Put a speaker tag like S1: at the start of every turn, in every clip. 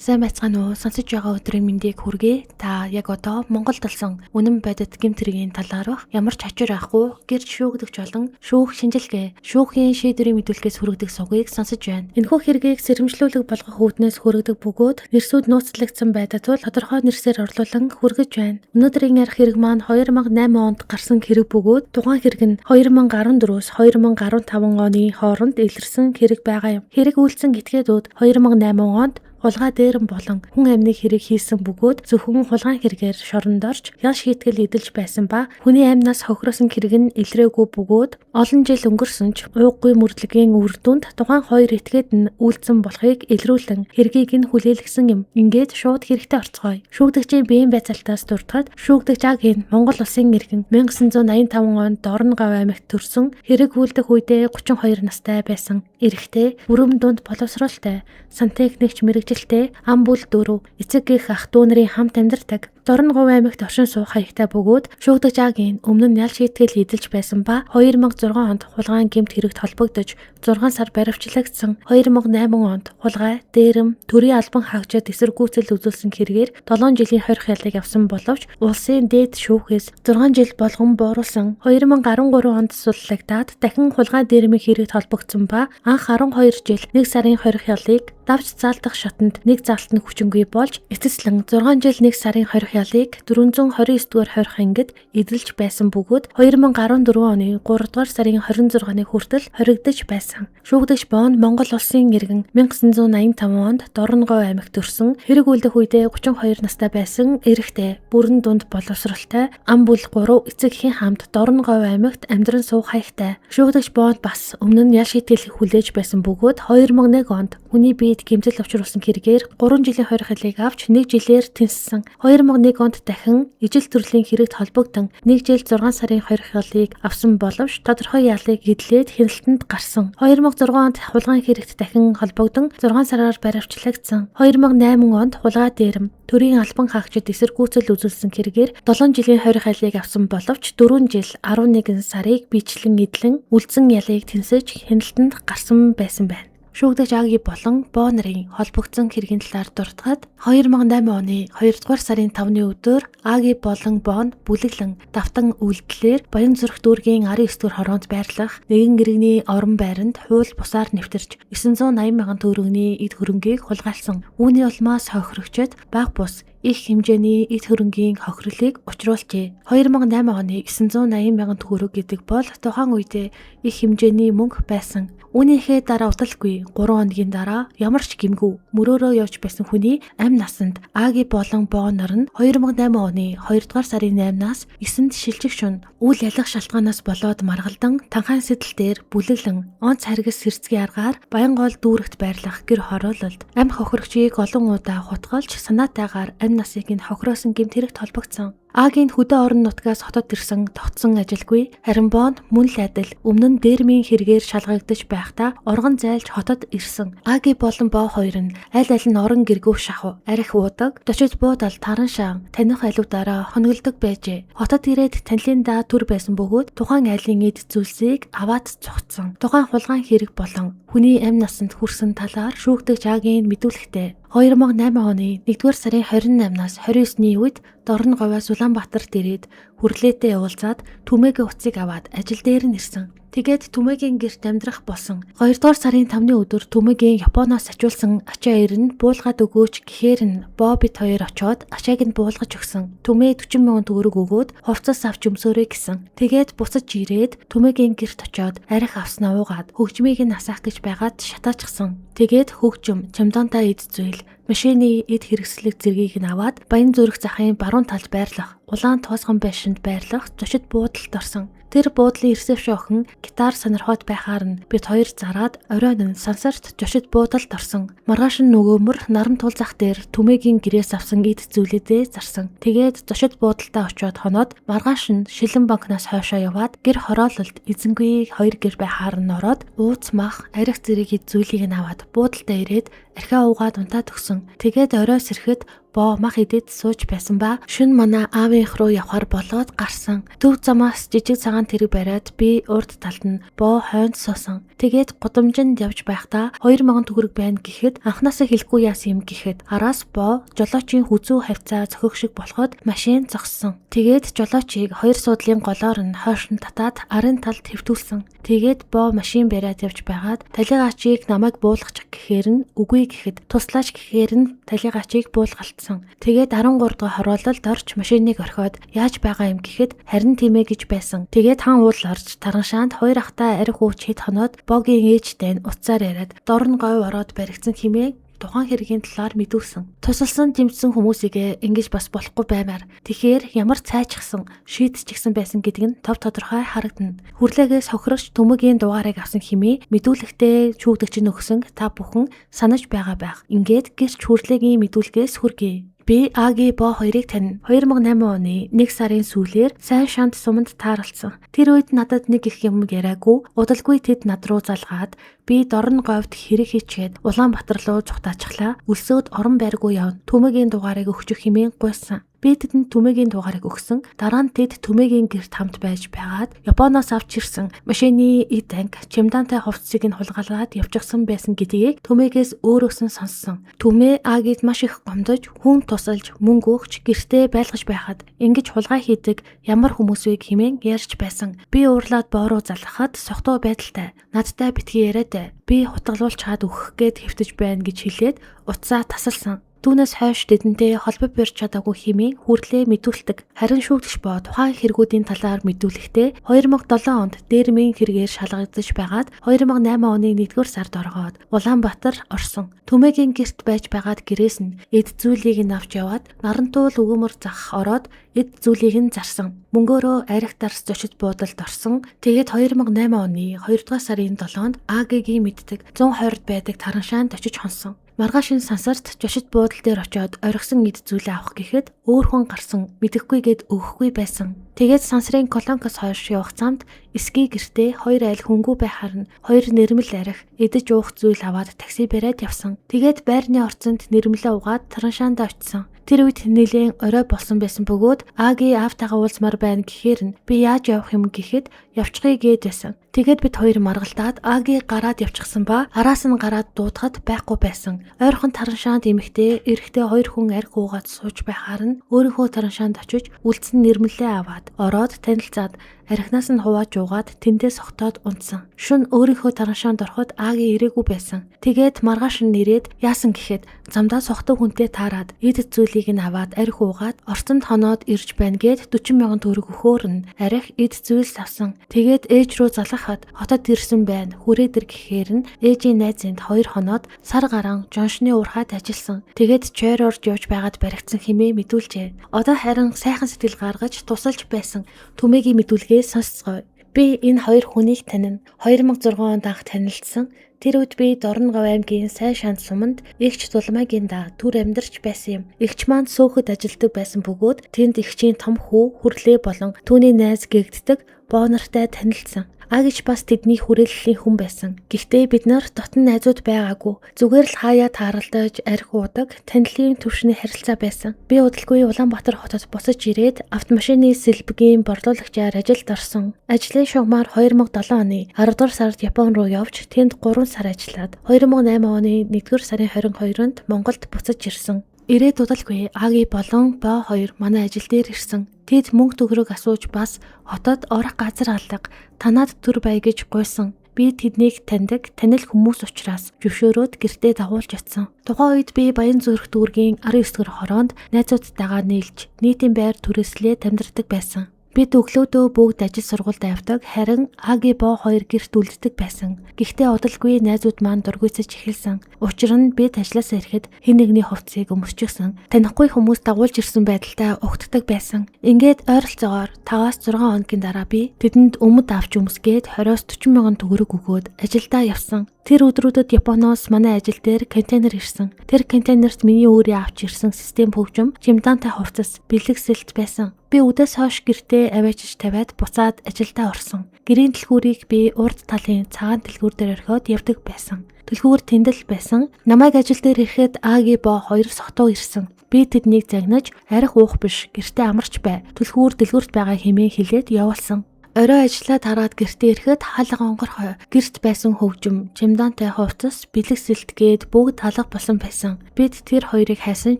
S1: Сайн байцгаана уу? Сонсож байгаа өдрийн мэндийг хүргэе. Та яг одоо Монголд болсон үнэн бодит гэмт хэргийн талаарх ямар ч хачир авахгүй гэрч шүүгдэгч болон шүүх шинжилгээ, шүүхийн шийдвэрийн мэдүүлгээс хүргэдэг сугийг сонсож байна. Энэхүү хэргийг сэрэмжлүүлэг болгох үүднээс хүргэдэг бөгөөд нэрсүүд нууцлагдсан байдаг тул тодорхой нэрсээр орлуулан хүргэж байна. Өнөөдрийн ярих хэрэг маань 2008 онд гарсан хэрэг бөгөөд тухайн хэрэг нь 2014-өөс 2015 оны хооронд илэрсэн хэрэг байгаа юм. Хэрэг үйлдсэн этгээдүүд 2008 онд хулгай дээрэм болон хүн амныг хэрэг хийсэн бөгөөд зөвхөн хулгайн хэрэгээр шоронд орж ял шийтгэл эдэлж байсан ба хүний амнаас хохиросон хэрэг нь илрээгүй бөгөөд олон жил өнгөрсөн ч ууггүй мөрдлөгийн үр дүнд тухайн хоёр этгээд нь үйлдсэн болохыг илрүүлэн хэргийг нь хүлээлгсэн юм. Ингээд шууд хэрэгтэй орцгоё. Шүүгдэгчийн биеийн байцаалтаас дуртахад шүүгдэгч Агийн Монгол улсын иргэн 1985 онд Дорногов аймагт төрсөн хэрэг үйлдэх үедээ 32 настай байсан. Эрэгтэй, бүрэн дунд боловсролтой, сантехникч мэрэгжилтэй, ам бүл дөрөв, эцэг гэх ах дүү нарын хамт амьдардаг. Дорногов аймагт оршин суух хаягтай бөгөөд шүүгдэгч Агийн өмнө нь ял шийтгэл эдэлж байсан ба 2006 онд хулгайн гэмт хэрэгт холбогдож 6 сар баривчлагдсан. 2008 онд хулгай, дээрэм, төрийн албан хаагчид эсэргүүцэл үзүүлсэн хэрэгээр 7 жилийн хорих ялыг авсан боловч улсын дээд шүүхээс 6 жил болгон бууруулсан. 2013 онд суллагдаад дахин хулгай дээрмийн хэрэгт холбогдсон ба анх 12 жил 1 сарын хорих ялыг давж заалдах шатанд нэг заалт нь хүчингүй болж эцэслэн 6 жил 1 сарын хорих ялыг 429 дугаар хорих ангид эдэлж байсан бөгөөд 2014 оны 3 дугаар сарын 26-ны хүртэл хоригдож байсан. Шүүгдэгч Бонд Монгол улсын иргэн 1985 онд Дорногов аймагт төрсөн хэрэг үйлдэх үедээ 32 настай байсан эрэгтэй, бүрэн дунд боловсролтой, ам бүл 3 эцэгхийн хамт Дорногов аймагт амьдран суух хаягтай. Шүүгдэгч Бонд бас өмнө нь ял шийтгэл хүлээж байсан бөгөөд 2001 онд хүний биед гэмтэл учруулсан хэрэгээр 3 жилийн хорих ялыг авч 1 жилээр тэнцсэн. 2001 онд дахин ижил төрлийн хэрэгт холбогдсон 1 жил 6 сарын хорих ялыг авсан боловч тодорхой ялыг эдлээд хяналтанд гарсан. 2006 онд хулгайн хэрэгт дахин холбогдсон 6 сараар баривчлагдсан. 2008 онд хулгай дээрэм, төрийн албан хаагчид эсэргүүцэл үзүүлсэн хэрэгээр 7 жилийн хорих ялыг авсан боловч 4 жил 11 сарыг бичлэн эдлэн үлдсэн ялыг тэнцэж хяналтанд гарсан байсан байна. Шүүгдэгч Аги болон Боо нарын холбогдсон хэргийн талаар дуртахад 2008 оны 2 дугаар сарын 5-ны өдөр Аги болон Боо бүлэглэн давтан үйлдэлээр Баянзүрх дүүргийн 19 дугаар хороонд байрлах нэгэн иргэний орон байранд хууль бусаар нэвтэрч 980 мянган төгрөгийн эд хөрөнгийг хулгайлсан. Үүний улмаас хохирогчид баг бус их хэмжээний эд хөрөнгийн хохирлыг учруулжээ. 2008 оны 980 мянган төгрөг гэдэг бол тухайн үедээ их хэмжээний мөнгө байсан. Үүнийхээ дараа удалгүй 3 хоногийн дараа ямар ч гэмгүй мөрөөрөө явж байсан хүний амь насанд Аги болон Боо нар нь 2008 оны 2 дугаар сарын 8-наас 9-нд шилжих шөнө үйл ялах шалтгаанаас болоод маргалдан танхайн сэдэлтээр бүлэглэн онц харгас сэрцгийн аргаар Баянгол дүүрэгт байрлах гэр хороололд амь хохирогчийг олон удаа хутгалж санаатайгаар амь насыг нь хохироосон гэмт хэрэгт холбогдсон. Агийн хөдөө орон нутгаас хотод ирсэн тогтсон ажилгүй харин Бонд мөн л адил өмнө нь дээрмийн хэрэгээр шалгагдаж байхдаа оргон зайлж хотод ирсэн. Аги болон Боо хоёр нь аль аль нь орон гэргүү шахав, арх уудаг, дочид буудал таран шаан таних айлуудаараа хоногддог байжээ. Хотод ирээд танилын даа төр байсан бөгөөд тухайн айлын эд зүйлсийг аваад цугцсан. Тухайн хулгайн хэрэг болон хүний амь насанд хүрсэн талаар шүүгдэгч Агийн мэдүүлэхдээ 2008 оны 1-р сарын 28-наас 29-ний үед Дорноговоос Улаанбаатарт ирээд хүрлээтэй уулзаад Түмээгийн утсыг аваад ажил дээр нь ирсэн. Тэгээд Түмээгийн гэрт амьдрах болсон. 2-р сарын 5-ны өдөр Түмээгийн Японоос ачуулсан ачаа ир нь буулгаад өгөөч гэхээр нь Боо бит хоёр очоод ачааг нь буулгаж өгсөн. Түмээ 40 мянган төгрөг өгөөд хувцас авч өмсөөрэй гэсэн. Тэгээд буцаж ирээд Түмээгийн гэрт очоод арх авснаа уугаад хөгжмийг нь асаах гэж байгаад шатаачсан. Тэгээд хөгжим, чамдаантай эд зүйл, машины эд хэрэгслэх зэргийг нь аваад Баянзүрх захын баруун талд байрлах улаан тоосгон байшинд байрлах зочид буудалд орсон. Тэр буудлын ресепшн охин гитар сонирхоод байхаар нь бид хоёр зараад оройн нь сансарт зочид буудалд орсон. Маргааш нь нөгөөмөр наран тул зах дээр Түмээгийн гэрээс авсан эд зүйлүүдээ зарсан. Тэгээд зочид буудалтаа очиод хоноод маргааш нь Шилэн банкнаас хойшоо яваад гэр хороололд эзэнгүй хоёр гэр байхаар нь ороод ууц мах арх зэрэг эд зүйлийг нь аваад буудалтаа ирээд архиа уугаад унтаад өгсөн. Тэгээд оройс ирэхэд боо мах идэд сууж байсан ба шөнө манай аавынх руу явхаар болоод гарсан. Төв замаас жижиг цагаан тэрэг бариад би урд талд нь боо хойнд суусан. Тэгээд гудамжинд явж байхдаа 2000 төгрөг байна гэхэд анхнаасаа хэлэхгүй яасан юм гэхэд араас боо жолоочийн хүзүү хавцаа зохих шиг болоход машин зогссон. Тэгээд жолоочийг хоёр суудлын голоор нь хойш нь татаад арын талд хэвтүүлсэн. Тэгээд боо машин бариад явж байгаад талигачийг намайг буулгачих гэхээр нь үгүй гэхэд туслаач гэхээр нь талигачийг буулгалтсан. Тэгээд 13 дугаар хороололд орж машиныг орхиод яаж байгаа юм гэхэд харин тиймээ гэж байсан. Тэгээд хан уул орж тараншаанд хоёр ахтай арх ууч хэд хоноод богийн ээжтэй нь уцаар яриад дорн говь ороод баригдсан хэмээн тухайн хэргийн талаар мэдүүлсэн. Тусалсан дэмжсэн хүмүүсийгээ ингэж бас болохгүй баймаар. Тэгэхээр ямар цайчсан, шийдчихсэн байсан гэдэг нь тов тодорхой харагдана. Хүрлээгээс хохирогч төмөгийн дугаарыг авсан хэмээн мэдүүлэгтээ шүүгдэгч нь өгсөн та бүхэн санаж байгаа байх. Ингээд гэрч хүрлээгийн мэдүүлгээс хүргэе. Би Аги боо хоёрыг таньна. 2008 оны 1 сарын сүүлээр сайн шант суманд тааралцсан. Тэр үед надад нэг их юм яриаггүй. Удалгүй тэд над руу залгаад би дорн говьд хэрэг хийчээд Улаанбаатар руу зүгтаачихлаа. Өлсөөд орон байргүй явна. Төмөгийн дугаарыг өгчих хэмээн гуйсан. Би тэдэнд төмөгийн дугаарыг өгсөн. Дараа нь тэд төмөгийн гэрт хамт байж байгаад Японоос авч ирсэн машины танк чемодантай хувцсыг нь хулгайлаад явчихсан байсан гэдгийг төмөөгөөс өөрөөс нь сонссон. Төмөө Агид маш их гомдож хүн тусалж мөнгө өгч гэртээ байлгаж байхад ингэж хулгай хийдэг ямар хүмүүс вэ хэмээн ярьж байсан. Би уурлаад боороо залгахад сохтуу байдалтай. Надтай битгий яриад би хутгалуулж чад өгөх гээд хэвтэж байна гэж хэлээд уцаа тасалсан. Түүнээс хойш тэдэнтэй холбоо барьж чадаагүй хэмээн хүртлээ мэдүүлдэг. Харин шүүгдэгч боо тухайн хэрэгүүдийн талаар мэдүүлэхдээ 2007 онд дээрмийн хэрэгээр шалгагдаж байгаад 2008 оны 1-р сард оргоод Улаанбаатар орсон. Төмөгийн гэрт байж байгаад гэрээс нь эд зүйлийг нь авч яваад Нарантуул өгөөмөр зах ороод эд зүйлийг нь зарсан. Мөнгөөрөө арх дарс зочид буудалд орсон. Тэгээд 2008 оны 2-р сарын 7-нд Агийн мэддэг 120-д байдаг тараншаанд очиж хонсон. Маргааш энэ сансарт жошид буудал дээр очиод орхисон эд зүйлээ авах гэхэд өөр хүн гарсан мэдэхгүйгээд өгөхгүй байсан. Тэгээд сансрын колонкос хойш явах замд эсгийн гэртээ хоёр айл хөнгүү байхаар нь хоёр нэрмэл арх эдэж уух зүйл аваад такси бариад явсан. Тэгээд байрны орцонд нэрмэлээ угаад тараншаанд очсон. Тэр үед нэлээд орой болсон байсан бөгөөд Аги аавтайгаа уулзмаар байна гэхээр нь би яаж явах юм гэхэд явчихъя гээд байсан. Тэгээд бид хоёр маргалтаад Аги гараад явчихсан ба араас нь гараад дуудахад байхгүй байсан. Ойрхон тараншаанд эмэгтэй эрэгтэй хоёр хүн арх уугаад сууж байхаар нь өөрийнхөө тараншаанд очиж үлдсэн нэрмэлээ аваад ороод танилцаад архинаас нь хувааж уугаад тэндээ согтоод унтсан. Шүн өөрийнхөө тараншаанд ороход Аги ирээгүй байсан. Тэгээд маргааш нь нэрээд яасан гэхэд замдаа согтуу хүнтэй таарад эд зүйлийг нь аваад арх уугаад орцонд хоноод ирж байна гэд 40,000 төгрөг өгөхөөр нь арх эд зүйлс авсан. Тэгээд ээж рүү залгахад хотод ирсэн байна. Хүрээдэр гэхээр нь ээжийн найзынд 2 хоноод сар гарan жоншны уурхад ажилласан. Тэгээд чойр орж явж байгаад баригдсан хэмээн мэдүүлжээ. Одоо харин сайхан сэтгэл гаргаж тусалж байсан төмөгийн мэдүүлгээ сонсцгоё. Би энэ хоёр хүнийг танина. 2006 онд анх танилцсан. Тэр үед би Дорноговь аймгийн Сайн шант суманд эгч Дулмаагийн түр амьдарч байсан юм. Эгч маань сөөхөд ажилдаг байсан бөгөөд тэнд эгчийн том хүү хүрлээ болон түүний найз гэгддэг боо нартай танилцсан. Агич бас тэдний хүрээллийн хүн байсан. Гэхдээ бид нар дотн найзууд байгаагүй. Зүгээр л хаяа тааралдаж арх уудаг, танилын төвшний харилцаа байсан. Би удалгүй Улаанбаатар хотод буцаж ирээд автомашины сэлбэгийн борлуулагчаар ажилд орсон. Ажлын шугамар 2007 оны 10 дугаар сард Япон руу явж тэнд 3 сар ажиллаад 2008 оны 1-р сарын 22-нд Монголд буцаж ирсэн. Ирээд удалгүй Аги болон боо хоёр манай ажил дээр ирсэн. Тэд мөнгө төгрөг асууж бас хотод орох газар алга танаад төр бай гэж гуйсан. Би тэднийг таньдаг, танил хүмүүс учраас зөвшөөрөөд гэртээ дагуулж очсон. Тухайн үед би Баянзүрх дүүргийн 19 дэх хороонд найзуудтайгаа нийлж нийтийн байр түрээслээд амьдардаг байсан. Бид өглөөдөө бүгд ажил сургуульд авдаг, харин Аги боо хоёр гэрт үлддэг байсан. Гэхдээ удалгүй найзууд маань дургүйсэж эхэлсэн. Учир нь бид ажлаасаа ирэхэд хэн нэгний хувцсыг өмсчихсэн. Танихгүй хүмүүс дагуулж ирсэн байдалтай угтдаг байсан. Ингээд ойролцоогоор 5-6 хоногийн дараа би тэдэнд өмд авч өмсгээд 20-40,000 төгрөг өгөөд ажилдаа явсан. Тэр өдрүүдэд Японоос манай ажил дээр контейнер ирсэн. Тэр контейнерт миний өөрийн авч ирсэн систем хөгжим, чемодантай хувцас, бэлгэсэлт байсан. Би үдээс хойш гэртээ аваачиж тавиад буцаад ажилдаа орсон. Гэрийн дэлгүүрийг би урд талын цагаан дэлгүүр дээр орхиод явдаг байсан. Дэлгүүр тэндэл байсан. Намайг ажил дээр ирэхэд Аги боо хоёр согтуу ирсэн. Би тэднийг загнаж арх уух биш гэртээ амарч бай. Түлхүүр дэлгүрт байгаа хэмээн хэлээд явуулсан. Орой ажиллаад хараад гэртээ ирэхэд хаалга онгорхой. Гэрт байсан хөгжим, чемдантай хувцас, бэлэг сэлтгээд бүгд алга болсон байсан. Бид тэр хоёрыг хайсан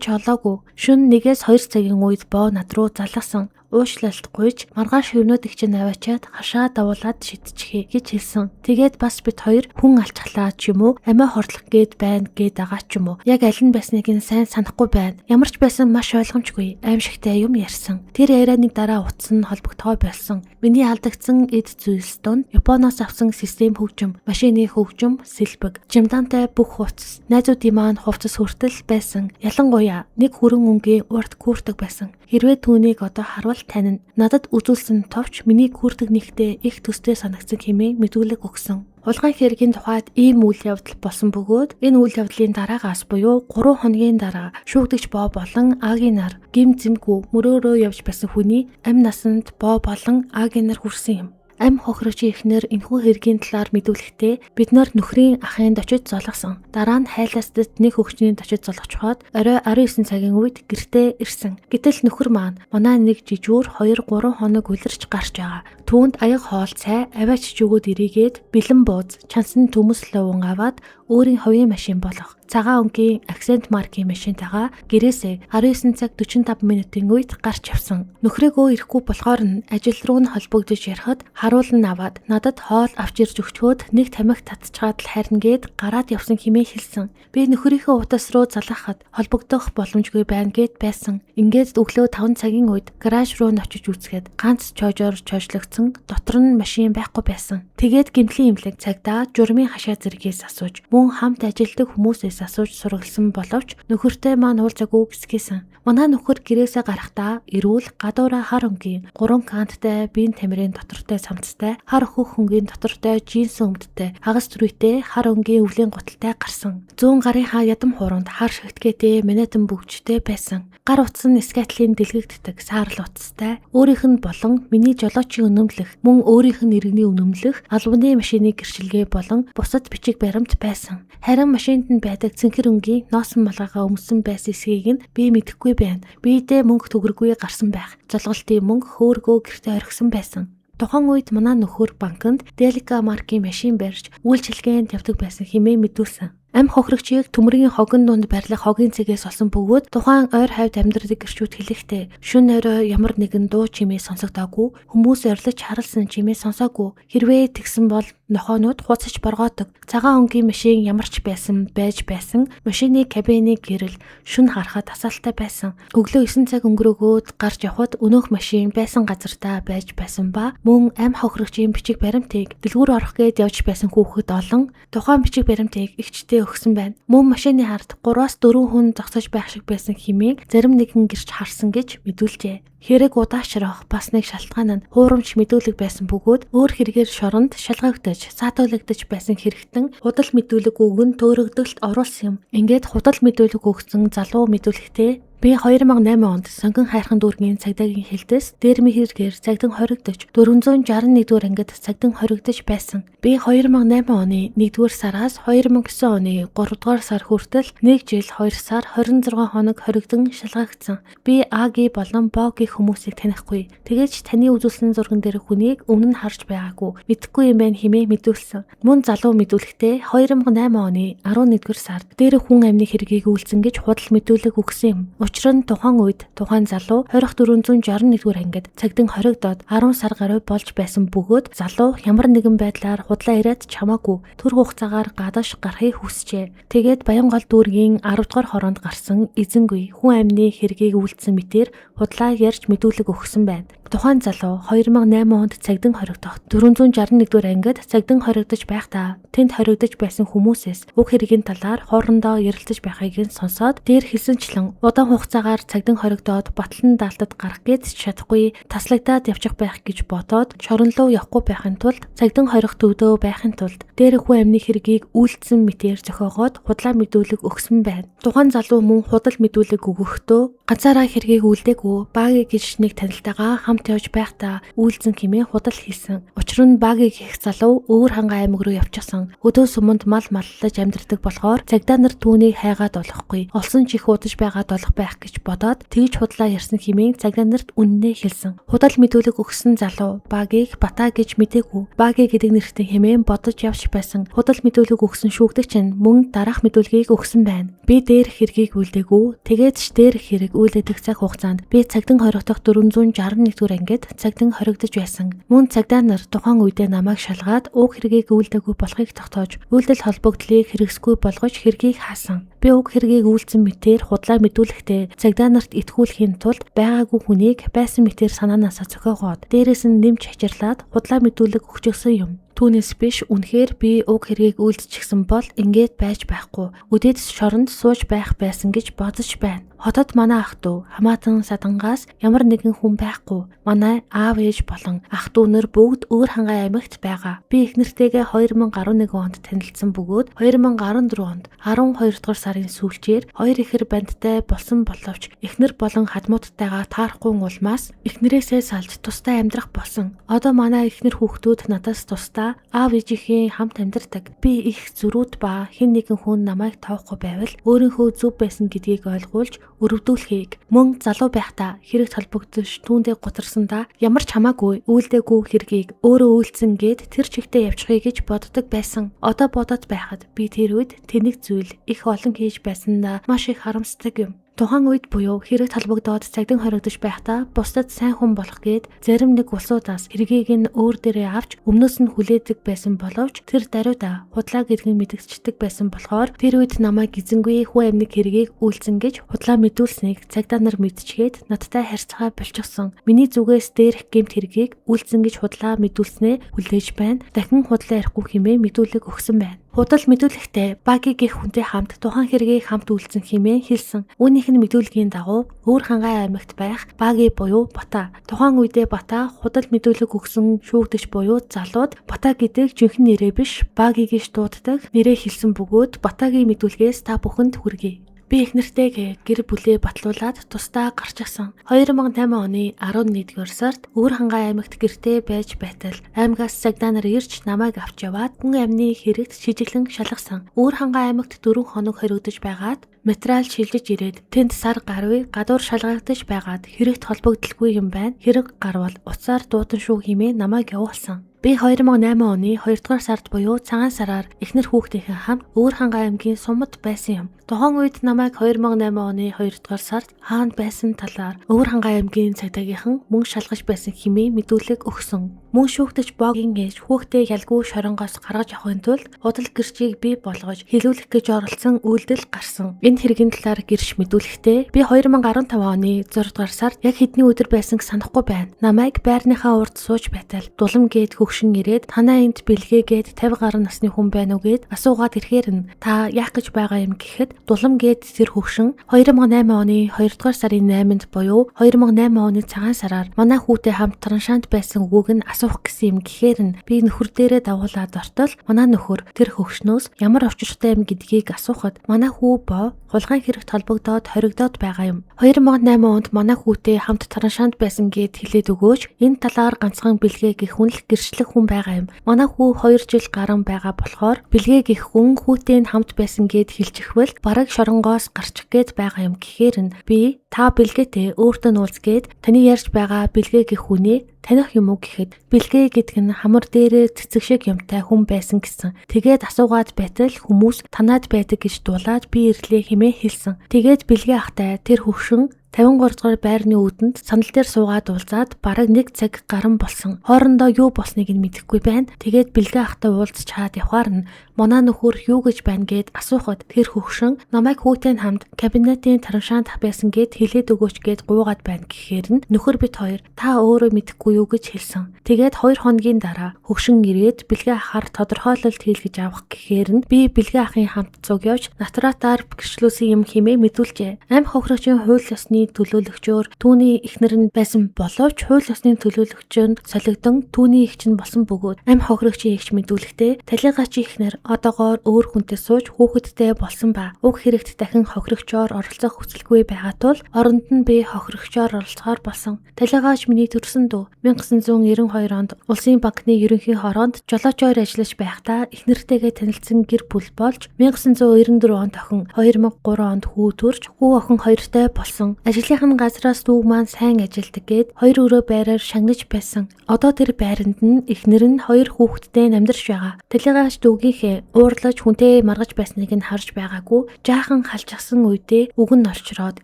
S1: ч олоогүй. Шөнө 1-2 цагийн үед боо над руу залгасан. Уушлалт гуйж маргааш хөвнөдөгч нь аваачаад хашаа давуулаад шидчихье гэж хэлсэн. Тэгээд бас бид хоёр хүн алчглаа ч юм уу, амиа хорлох гээд байна гээд байгаа ч юм уу. Яг аль нь байсныг нь сайн санахгүй байна. Ямар ч байсан маш ойлгомжгүй, аимшигтай юм ярьсан. Тэр ярианыг дараа утас нь холбогдгоо болсон. Миний алдагдсан эд зүйлс донд Японоос авсан систем хөгжим, машины хөгжим, сэлбэг, жимдантай бүх хувцас, найзуудын маань хувцас хүртэл байсан. Ялангуяа нэг хүрэн өнгийн урт куртэг байсан. Хэрвээ түүнийг одоо харвал танин надад үзүүлсэн товч миний куртэг нэгтээ их төстэй санагдсан хэмээн мэдүүлэг өгсөн. Улгаан хэргийн тухайд ийм үйл явдал болсон бөгөөд энэ үйл явдлын дараагаас буюу 3 хоногийн дараа шүүгдэгч Боо болон Агийн нар гим зэмгүй мөрөөрөө явж байсан хүний амь насанд Боо болон Агийн нар хүрсэн юм. Ам хохирогчийн эхнэр энэхүү хэргийн талаар мэдүүлэхдээ бид нар нөхрийн ахынд очиж золгосон. Дараа нь хайлаастад нэг хөгчний очиж золгочхоод орой 19 цагийн үед гэртээ ирсэн. Гэтэл нөхөр маань манай нэг жижүүр 2-3 хоног үлэрч гарч байгаа. Түүнд аяг хоол цай аваач жигүүд ирээгээд бэлэн бууз чансан төмөс ловон аваад өөрийн хувийн машин болох цагаан өнгийн акцент маркийн машинтайгаа гэрээсээ 19 цаг 45 минутын үед гарч явсан. Нөхрөөгөө ирэхгүй болохоор нь ажил руу нь холбогдож ярихад харуулн аваад надад хоол авч ирж өгчхөөд нэг тамхи татчихад л харин гээд гараад явсан хэмээн хэлсэн. Би нөхрийнхөө утас руу залгахад холбогдох боломжгүй байна гэд байсан. Ингээд өглөө 5 цагийн үед гараж руу н очиж үзэхэд ганц чойжоор чойжлогдсон дотор нь машин байхгүй байсан. Тэгээд гэмтлийн имлэг цагдаа журмын хашаа зэргээс асууж мөн хамт ажилдаг хүмүүсээс асууж сургалсан боловч нөхөртэй маань уулзаагүй гисгэсэн. Манай нөхөр гэрээсээ гарахдаа эрүүл гадуура хар өнгийн 3 канттай биеийн тамирын дотортой самцтай хар хөх өнгийн дотортой джинс өмдтэй хагас түрүүтэй хар өнгийн өвлийн гуталтай гарсан. Зүүн гарынхаа ядам хуруунд хар шигтгээтэй манатан бөгжтэй байсан. Гар утас нь скатлын дэлгэгддэг саарл утастай. Өөрийнх нь болон миний жолоочийн үнэмлэх мөн өөрийнх нь иргэний үнэмлэх албаны машины гэрчилгээ болон бусад бичиг баримт байсан. Харин машинд нь байдаг цэнхэр өнгийн носон малгайгаа өмсөн байсан эсхийг нь би мэдэхгүй байна. Биедээ мөнгө төгрөггүй гарсан байх. Золголтын мөнгө хөөргөө гэртээ орхисон байсан. Тухайн үед манай нөхөр банкнд Делика маркийн машин барьж үйлчилгээнд явдаг байсан хэмээн мэдүүлсэн. Ам хохирогчийг төмрийн хогон дунд барьлах хогийн цэгээс олсон бөгөөд тухайн ойр хавьд амьдардаг гэрчүүд хэлэхдээ шөнө орой ямар нэгэн дуу чимээ сонсогдоогүй, хүмүүс орилж харалсан чимээ сонсоогүй. Хэрвээ тэгсэн бол нохоонууд хуцаж боргоодог. Цагаан өнгийн машин ямар ч байсан байж байсан. Машины кабины гэрэл шөнө харахад асаалтай байсан. Өглөө 9 цаг өнгөрөөгөөд гарч явхад өнөөх машин байсан газартаа байж байсан ба мөн ам хохирогчийн бичиг баримтыг дэлгүүр орох гээд явж байсан хүүхэд олон тухайн бичиг баримтыг эгчтэй өгсөн байна. Мөн машины хард 3-4 хүн зогсож байх шиг байсан хэмээн зарим нэгэн гэрч харсан гэж мэдүүлжээ. Хэрэг удаашрах бас нэг шалтгаан нь хуурамч мэдүүлэг байсан бөгөөд өөр хэрэгээр шоронд шалгагдаж, саатуулагдаж байсан хэрэгтэн худал мэдүүлэг өгөн төөрөгдөлт оруулсан юм. Ингээд худал мэдүүлэг өгсөн залуу мэдүүлэхдээ би 2008 онд сонгон хайрхан дүүргийн цагдаагийн хэлтээс дээрми хэрэгээр цагдан хоригдож 461-р ангид цагдан хоригдож байсан. Би 2008 оны 1-р сараас 2009 оны 3-р сар хүртэл 1 жил 2 сар 26 хоног хоригдсон шалгагдсан. Би Аги болон Богийн хүмүүсийг танихгүй. Тэгээж таны үзүүлсэн зурган дээр хүнийг өмнө нь харж байгаагүй. Мэдхгүй юм байна хэмээн мэдүүлсэн. Мөн залуу мэдүүлэхдээ 2008 оны 11-р сард дээр хүн амны хэргийг үйлцэн гэж худал мэдүүлэг өгсөн юм. Учир нь тухайн үед тухайн залуу 2461-р ангид цагдан хоригдоод 10 сар гаруй болж байсан бөгөөд залуу ямар нэгэн байдлаар худлаа ирээд чамаагүй төр хугацаагаар гадааш гарахыг хүсжээ. Тэгээд Баянгол дүүргийн 10-р хороонд гарсан эзэнгүй хүн амны хэргийг үйлдсэн мэтэр худлаа ярьж мэдүүлэг өгсөн байна. Тухайн залуу 2008 онд цагдан хоригдоход 461-р ангид цагдан хоригдож байхдаа тэнд хоригдож байсан хүмүүсээс уг хэргийн талаар хоорондоо ярилцаж байхыг нь сонсоод дээр хэлсэнчлэн удаан хугацаагаар цагдан хоригдоод батлан даалтад гарах гээд чадахгүй таслагдаад явчих байх гэж бодоод шоронлоо явахгүй байхын тулд цагдан хорих төвдөө байхын тулд дээр хүн амны хэргийг үйлдсэн мэтээр зохиогоод худлаа мэдүүлэг өгсөн байна. Тухайн залуу мөн худал мэдүүлэг өгөхдөө ганцаараа хэргийг үйлдээгүй Баги гэж нэг танилтайгаа хамт хамт явж байхдаа үйлцэн хэмээн худал хийсэн. Учир нь багийг их залуу өөр хангай аймаг руу явчихсан. Өдөө суманд мал маллаж амьдардаг болохоор цагдаа нар түүнийг хайгаад олохгүй. Олсон чих удаж байгаад олох байх гэж бодоод тэгж худлаа ярьсан хэмээн цагдаа нарт үннээ хэлсэн. Худал мэдүүлэг өгсөн залуу багийг Бата гэж мэдээгүй. Баги гэдэг нэртэй хэмээн бодож явж байсан. Худал мэдүүлэг өгсөн шүүгдэгч нь мөн дараах мэдүүлгийг өгсөн байна. Би дээрх хэргийг үлдээгүй. Тэгээд ч дээрх хэрэг үлдээдэг цаг хугацаанд би цагдаа хоригдох 461-р ангид цагдаа хоригдож байсан. Мөн цагдаа нар тухайн үедээ намайг шалгаад уг хэргийг үлдээгүй болохыг тогтоож, үйлдэл холбогдлыг хэрэгсгүй болгож хэргийг хаасан. Би уг хэргийг үйлцэн мэтээр худлаа мэдүүлэхдээ цагдаа нарт итгүүлэхийн тулд байгаагүй хүнийг байсан мэтээр санаанаасаа зохиогоод дээрээс нь нэмж хачирлаад худлаа мэдүүлэг өгчихсөн юм. Түүнээс биш үнэхээр би уг хэргийг үйлдчихсэн бол ингээд байж байхгүй. Үдээд шоронд сууж байх байсан гэж бодож байна. Хотод манай ах дүү хамаатан садангаас ямар нэгэн хүн байхгүй. Манай аав ээж болон ах дүү нар бүгд өөр хангай аймагт байгаа. Би их нэртэйгээ 2011 онд танилцсан бөгөөд 2014 онд 12 дугаар сарын сүүлчээр хоёр ихэр бандтай болсон боловч эхнэр болон хадмуудтайгаа таарахгүй улмаас эхнэрээсээ салж тустай амьдрах болсон. Одоо манай эхнэр хүүхдүүд надаас тусдаа аав ээжийнхээ хамт амьдардаг. Би их зөрүүд ба хэн нэгэн хүн намайг тоохгүй байвал өөрийнхөө зөв байсан гэдгийг ойлгуулж өрөвдүүлэхийг мөн залуу байхдаа хэрэг толбогдож түүндээ гутарсандаа ямар ч хамаагүй үйлдээгүй хэргийг өөрөө үйлцэн гээд тэр чигтээ явчихъя гэж боддог байсан. Одоо бодоод байхад би тэр үед тэнэг зүйл их олон хийж байсандаа маш их харамсдаг юм. Тухайн үед буюу хэрэг толбогдоод цагдаа хоригдож байхдаа бусдад сайн хүн болох гээд зарим нэг улсуудаас хэргийг нь өөр дээрээ авч өмнөөс нь хүлээдэг байсан боловч тэр даруйда худлаа гэдгийг мэдгчдэг байсан болохоор тэр үед намайг эзэнгүй хүү амныг хэргийг үйлцэн гэж худлаа мэдүүлсэнийг цагдаа нар мэдчихээд надтай харьцаа болчихсон. Миний зүгээс дээрх гэмт хэргийг үйлцэн гэж худлаа мэдүүлснээ хүлээж байна. Дахин худлаа ярихгүй хэмээн мэдүүлэг өгсөн байна. Худал мэдүүлэхдээ багийн гих хүнтэй хамт тухайн хэргийг хамт үйлцэн хэмээн хэлсэн. Үүнийх нь мэдүүлгийн дагуу өөр хангай аймагт байх багийн буюу Бата. Тухайн үедээ Бата худал мэдүүлэг өгсөн шүүгдэгч буюу залууд Бата гэдэг жинхэнэ нэрээ биш багийг гэж дууддаг нэрээ хэлсэн бөгөөд Батагийн мэдүүлгээс та бүхэнд хүргэе. Би их нэртэйг гэр бүлээ батлуулаад тусдаа гарчихсан. 2008 оны 11-р сард өөр хангай аймагт гэртээ байж байтал аймагаас цагдаа нар ирж намайг авч яваад хүн амны хэрэгт шижиглэн шалгасан. Өөр хангай аймагт 4 хоног хоригдож байгаад материал шилжиж ирээд тэнд сар гаруй гадуур шалгагдаж байгаад хэрэгт холбогдлогүй юм байна. Хэрэг гарвал уцаар дуудан шүү хэмээн намайг явуулсан. Би 2008 оны 2 дугаар сард буюу цагаан сараар эхнэр хүүхдийнхээ хамт өөр хангай аймгийн сумад байсан юм. Тухайн үед намайг 2008 оны 2 дугаар сард хаанд байсан талаар өөр хангай аймгийн цагдаагийнхан мөн шалгаж байсан хэмээн мэдүүлэг өгсөн. Мөн шүүгдэж богийн ээж хүүхдээ ялгүй шоронгоос гаргаж авахын тулд худал гэрчийг бий болгож хилүүлэх гэж оролцсон үйлдэл гарсан. Энэ хэргийн талаар гэрч мэдүүлэхдээ би 2015 оны 6 дугаар сард яг хэдний өдөр байсан санахгүй байна. Намайг байрныхаа урд сууж байтал дулам гээд хөгшин ирээд танаа энд бэлгээгээд 50 гаруй насны хүн байна уу гэд асуугаад ирэхээр нь та яах гэж байгаа юм гэхэд дулам гээд тэр хөгшин 2008 оны 2 дугаар сарын 8-нд буюу 2008 оны цагаан сараар манай хүүтэй хамт траншант байсан үгүйг нь асуух гэсэн юм гэхээр нь би нөхөр дээрээ дагуулад ортол манай нөхөр тэр хөгшнөөс ямар очиртай юм гэдгийг асуухад манай хүү боо хулгайн хэрэгт холбогдоод хоригдоод байгаа юм. 2008 онд манай хүүтэй хамт траншант байсан гэд хэлээд өгөөч энэ талаар ганцхан бэлгээ гэх хүн л гэрчлэх хүн байгаа юм. Манай хүү 2 жил гарan байгаа болохоор бэлгээ гэх хүн хүүтэй хамт байсан гэд хэлчихвэл бараг шоронгоос гарчих гээд байгаа юм гэхээр нь би та бэлгээтэй өөртөө нуулцгээд таны ярьж байгаа бэлгээ гэх хүнээ таних юм уу гэхэд бэлгээ гэдэг нь хамар дээрээ цэцэг шиг юмтай хүн байсан гэсэн. Тэгээд асуугаад байтал хүмүүс танаад байдаг гэж дуулаад би ирлээ хэмээн хэлсэн. Тэгээд бэлгээ ахтай тэр хөвшин 53 дугаар байрны үүдэнд сандал дээр суугаад уулзаад бараг 1 цаг гарan болсон. Хоорондоо юу болсныг нь мэдэхгүй байна. Тэгээд бэлгээ ахтай уулзч чаад явхаар нь манай нөхөр юу гэж байна гэд асуухад тэр хөвшин намайг хүүтэй хамт кабинетийн траншант байсан гэд хэлээд өгөөч гэд гуугаад байна гэхээр нь нөхөр бит хоёр та өөрөө мэдэхгүй юу гэж хэлсэн. Тэгээд 2 хоногийн дараа хөвшин ирээд бэлгээ ахаар тодорхойлолт хийлгэж авах гэхээр нь би бэлгээ ахын хамт цуг явж натратаар гэрчлүүлсэн юм хэмээн мэдүүлжээ. Амь хохирогчийн хууль ёсны төлөөлөгчөөр түүний эхнэр нь байсан боловч хууль ёсны төлөөлөгчөнд солигдсон түүний эгч нь болсон бөгөөд амь хохирогчийн эгч мэдүүлэхдээ талигачийн эхнэр одоогоор өөр хүнтэй сууж хүүхэдтэй болсон ба уг хэрэгт дахин хохирогчоор оролцох хүсэлгүй байгаа тул оронд нь би хохирогчоор оролцохоор болсон. Талигаач миний төрсөн дүү 1992 онд улсын банкны ерөнхий хороонд жолоочоор ажиллаж байхдаа их нэртэйгээ танилцсан гэр бүл болж 1994 онд охин 2003 онд хүү төрж хүү охин хоёртой болсон. Ажлынхын газраас дүү маань сайн ажилдаг гээд хоёр өрөө байраар шагнаж байсан. Одоо тэр байранд нь эхнэр нь хоёр хүүхэдтэй амьдарч байгаа. Талигаач дүүгийнхээ уурлаж хүнтэй маргаж байсныг нь харж байгаагүй. Жаахан халжчихсан үедээ үг нь олчроод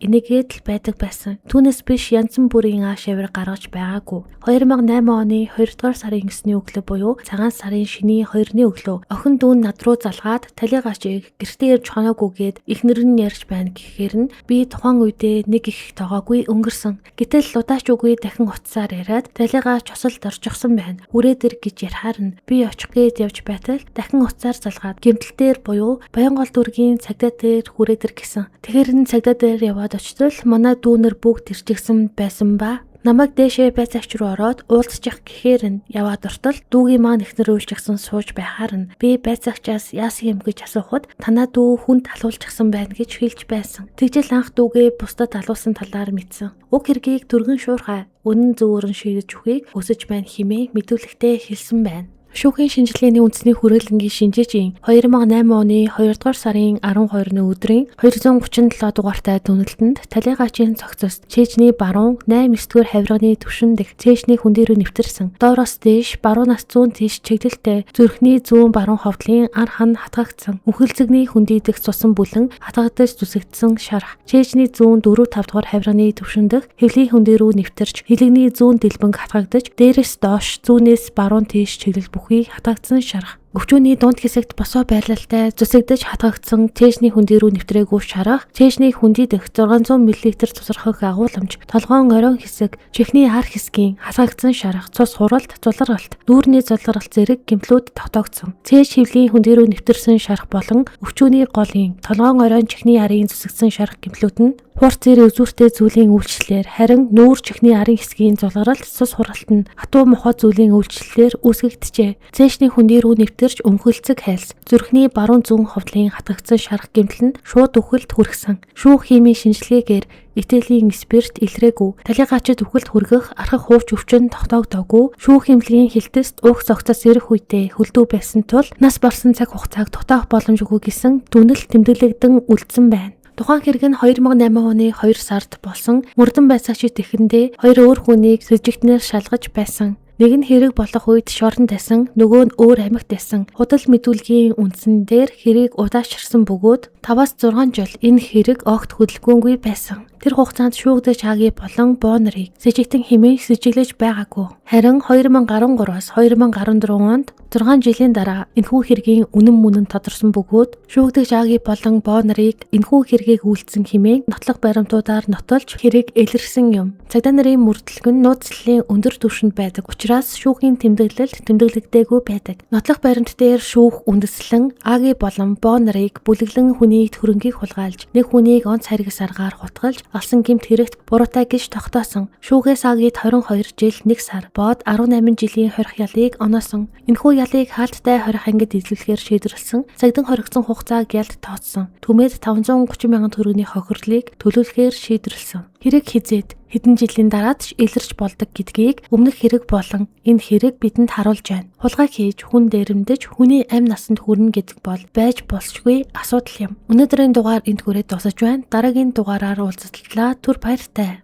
S1: энийгээд л байдаг байсан. Түүнээс биш янзан бүрийн ааш авир гаргаж байгаагүй. 2008 оны 2 дугаар сарын 9-ний өглөө буюу цагаан сарын шөнийн 2-ны өглөө охин дүүн над руу залгаад талигаачийг гэртээ ирж хоноогүйгээд эхнэр нь ярьж байна гэхээр нь би тухайн үедээ нэг их тоогоогүй өнгөрсөн. Гэтэл удаач үгүй дахин утсаар яриад талигаач осолд орчихсон байна. Үрээдэр гэж ярихаар нь би очих гээд явж байтал дахин утсаар залгаад гэмтэлтээр буюу Баянгол дүүргийн цагдаа дээр хүрээдэр гэсэн. Тэгэхээр нь цагдаа дээр яваад очтол манай дүүнер бүгд ирчихсэн байсан ба намайг дээшээ байцаагч руу ороод уулзчих гэхээр нь яваад ортол дүүгийн маань ихнэр үйлчгсэн сууж байхаар нь би байцаагчаас яасан юм гэж асуухад танаа дүү хүнд алуулчихсан байна гэж хэлж байсан. Тэгжэл анх дүүгээ бусдад алуулсан талаар мэдсэн. Уг хэргийг түргэн шуурхай үнэн зөвөрөн шийдэж өгөхийг өсөж байна хэмээн мэдүүлэгтээ хэлсэн байна. Шүүхийн шинжилгээний үндэсний хүрээлэнгийн шинжээчийн 2008 оны 2 дугаар сарын 12-ны өдрийн 237 дугаартай дүнэлтэнд талигаачийн цогцост Чечний баруун 8-9 дугаар хавирганы түвшин дэх Чечний хүндээ рүү нэвтэрсэн. Доороос дээш баруунаас зүүн тийш чиглэлтэй зүрхний зүүн баруун ховдлын ар хан хатгагдсан. Үхэлцэгний хүндээ дэх цусан бүлэн хатгагдаж зүсэгдсэн шарх. Чечний зүүн 4-5 дугаар хавирганы түвшин дэх хэвлийн хүндээ рүү нэвтэрч хэлэгний зүүн дэлбэнг хатгагдаж дээрээс доош зүүнээс баруун тийш чиглэл бүхий хатгагдсан шарх. Өвчүүний дунд хэсэгт босоо байлалтай зүсэгдэж хатгагдсан Чечний хүндээ рүү нэвтрээгүй шарах, Чечний хүндий дэх 600 мл цусрахыг агуулмж, толгоон оройн хэсэг, чихний ар хэсгийн хатгагдсан шарах, цус хуралт, зулгаргалт, нүүрний зулгаргалт зэрэг гэмтлүүд тогтоогдсон. Чеч хэвлийн хүндээ рүү нэвтэрсэн шарах болон өвчүүний голын, толгоон оройн чихний арын зүсэгдсэн шарах гэмтлүүд нь хурц зэрэг үзүүртэй зүйлийн үйлчлэлээр харин нүүр чихний арын хэсгийн зулгаралт, цус хуралт нь хатуу мохот зүйлийн үйлчлэлээр үүсгэгдэжээ. Чечний хүндээ рүү нэвтэрч өмхөлцөг хайлс, зүрхний баруун зүүн ховдлын хатгагдсан шарах гэмтэл нь шууд үхэлд хүргэсэн. Шүүх химийн шинжилгээгээр этилийн спирт илрээгүй, талигаачид үхэлд хүргэх архах хуучь өвчин тогтоогдоогүй, шүүх хэмлэгийн хилтэст уг цогцос ирэх үедээ хөлдөө байсан тул нас барсан цаг хугацааг дутаах боломжгүй гэсэн дүнэлт тэмдэглэгдэн үлдсэн байна. Тухайн хэрэг нь 2008 оны 2 сард болсон. Мөрдөн байцаагчид тэхэндээ хоёр өөр хүнийг сэжигтнээр шалгаж байсан. Нэг нь хэрэг болох үед шорон тасан, нөгөө нь өөр амьд тасан. Худал мэдүүлгийн үндсэн дээр хэрэг удаашрсан бөгөөд 5-6 жил энэ хэрэг огт хөдөлгөөнгүй байсан. Тэр хугацаанд шүүгдэж хагийн болон боо нарыг сэжигтэн хэмээн сэжиглэж байгаагүй. Харин 2013-аас 2014 онд 6 жилийн дараа энэхүү хэргийн үнэн мөн нь тодорсон бөгөөд шүүгдэж хагийн болон боо нарыг энэхүү хэргийг үйлдсэн хэмээн нотлох баримтуудаар нотолж хэрэг илэрсэн юм. Цагдаа нарын мөрдлөг нь нууцлалын өндөр түвшинд байдаг учраас шүүхийн тэмдэглэлд тэмдэглэгдээгүй байдаг. Нотлох баримт дээр шүүх үндэслэн агийн болон боо нарыг бүлэглэн хүнийг хөрөнгийг хулгайлж нэг хүнийг онц харгас аргаар хутгалж олсон гэмт хэрэгт буруутай гэж тогтоосон. Шүүхээс агид 22 жил 1 сар боод 18 жилийн хорих ялыг оноосон. Энэхүү ялыг хаалттай хорих ангид эзлүүлэхээр шийдвэрлсэн. Цагдан хоригдсон хугацааг ялд тооцсон. Түмээд 530 мянган төгрөгийн хохирлыг төлөвлөхөөр шийдвэрлсэн. Хэрэг хизээд хэдэн жилийн дараад ч илэрч болдог гэдгийг өмнөх хэрэг болон энэ хэрэг бидэнд харуулж байна. Хулгай хийж хүн дээрэмдэж хүний амь насанд хүрнэ гэдэг бол байж болшгүй асуудал юм. Өнөөдрийн дугаар энд хүрээд дуусаж байна. Дараагийн дугаараар уулзтлаа. Түр баяртай.